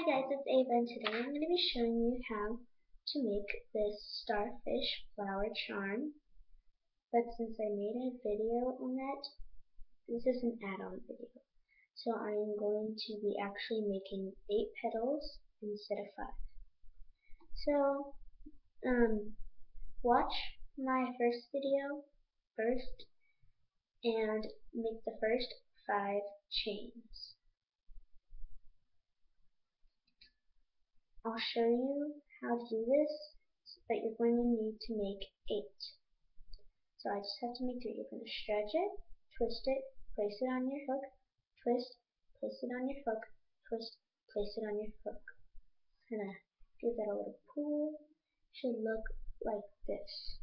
guys, it's Ava, and today I'm going to be showing you how to make this starfish flower charm. But since I made a video on that, this is an add-on video. So I'm going to be actually making 8 petals instead of 5. So, watch my first video first and make the first 5 chains. I'll show you how to do this, but you're going to need to make 8. So I just have to make 3. You're going to stretch it, twist it, place it on your hook, twist, place it on your hook, twist, place it on your hook. Kind of give that a little pull. Should look like this.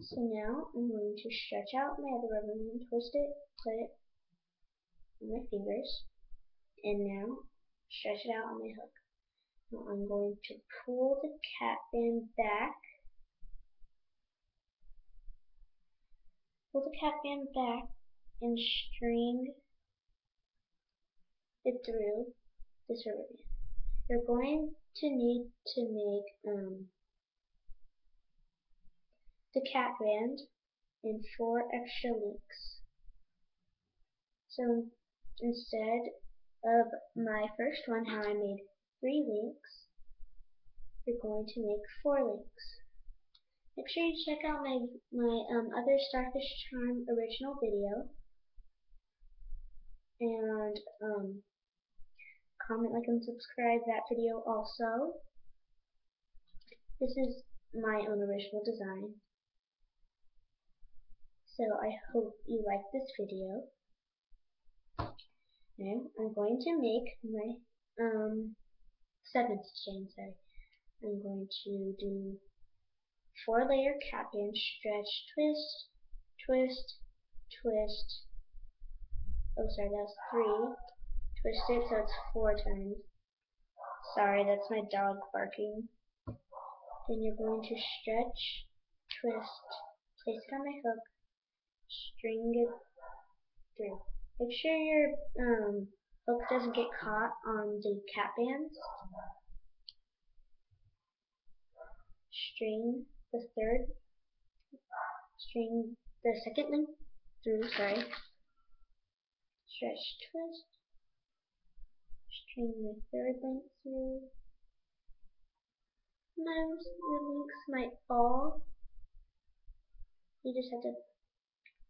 So now I'm going to stretch out my other rubber band, twist it, put it on my fingers, and now stretch it out on my hook. Now I'm going to pull the cap band back. Pull the cap band back and string it through this rubber band. You're going to need to make the cap band in 4 extra links. So instead of my first one, how I made 3 links, you're going to make 4 links. Make sure you check out my other Starfish Charm original video, and comment, like, and subscribe that video also. This is my own original design, so I hope you like this video. Now I'm going to make my 7th chain. I'm going to do 4-layer cap band, stretch, twist, twist, twist. Oh, sorry, that's 3. Twist it so it's 4 times. Sorry, that's my dog barking. Then you're going to stretch, twist, place it on my hook, string it through. Make sure your hook doesn't get caught on the cap bands. String the second link through, Stretch, twist, string the 3rd link through. Sometimes the links might fall. You just have to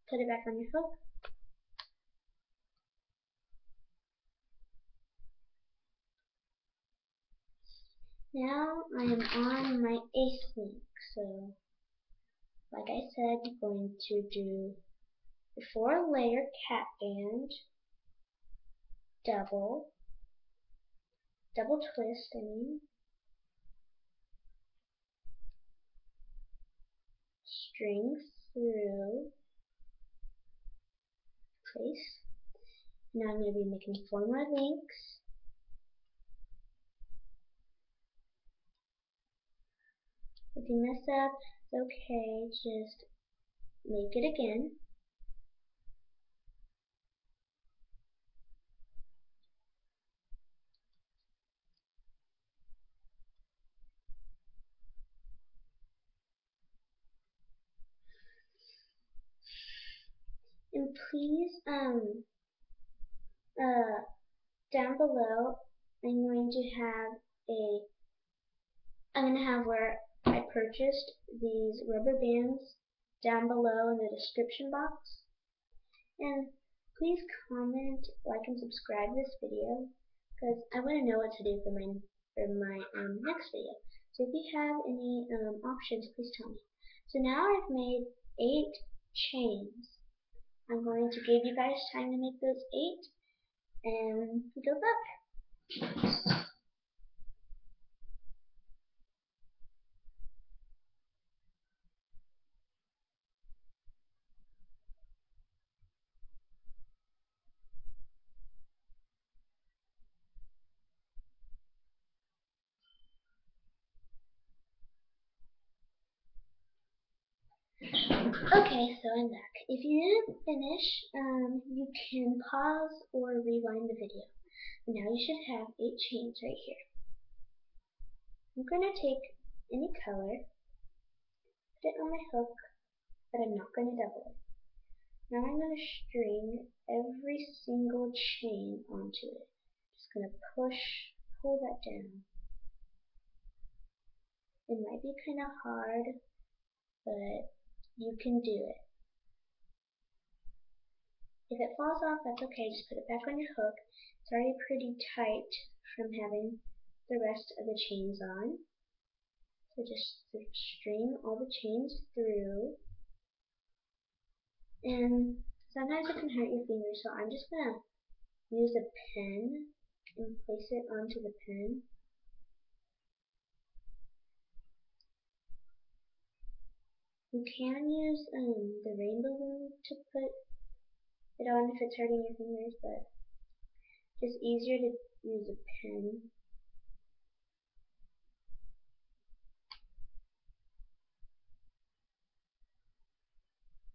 put it back on your hook. Now I am on my 8th link, so like I said, I'm going to do the 4-layer cap band, double twist, string through, place. Now I'm going to be making 4 more links. If you mess up, it's okay, just make it again. And please, down below, I'm going to have where I purchased these rubber bands down below in the description box. And please comment, like, and subscribe this video, because I want to know what to do for my next video. So if you have any options, please tell me. So now I've made 8 chains. I'm going to give you guys time to make those 8, and good luck. Okay, so I'm back. If you didn't finish, you can pause or rewind the video. And now you should have 8 chains right here. I'm going to take any color, put it on my hook, but I'm not going to double it. Now I'm going to string every single chain onto it. Just going to pull that down. It might be kind of hard, but you can do it. If it falls off, that's okay. Just put it back on your hook. It's already pretty tight from having the rest of the chains on. So just string all the chains through. And sometimes it can hurt your fingers, so I'm just going to use a pen and place it onto the pen. You can use the rainbow glue to put it on if it's hurting your fingers, but it's easier to use a pen.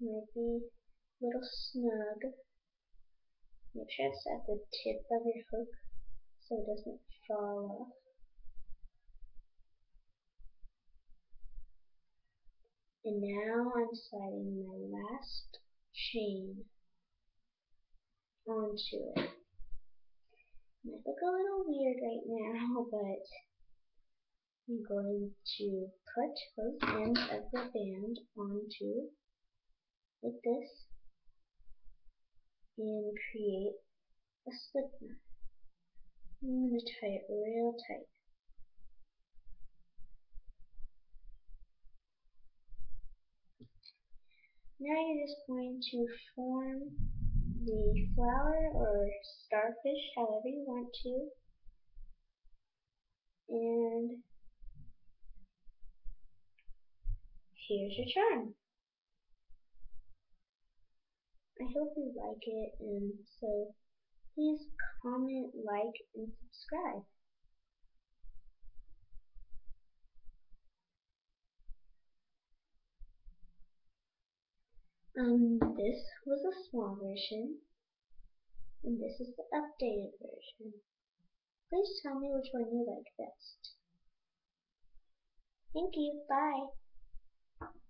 Might be a little snug. Make sure it's at the tip of your hook so it doesn't fall off. And now I'm sliding my last chain onto it. Might look a little weird right now, but I'm going to put both ends of the band onto like this and create a slip knot. I'm going to tie it real tight. Now you're just going to form the flower or starfish however you want to, and here's your charm. I hope you like it, and so please comment, like, and subscribe. This was a small version, and this is the updated version. Please tell me which one you like best. Thank you, bye.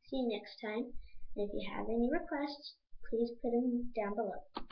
See you next time, and if you have any requests, please put them down below.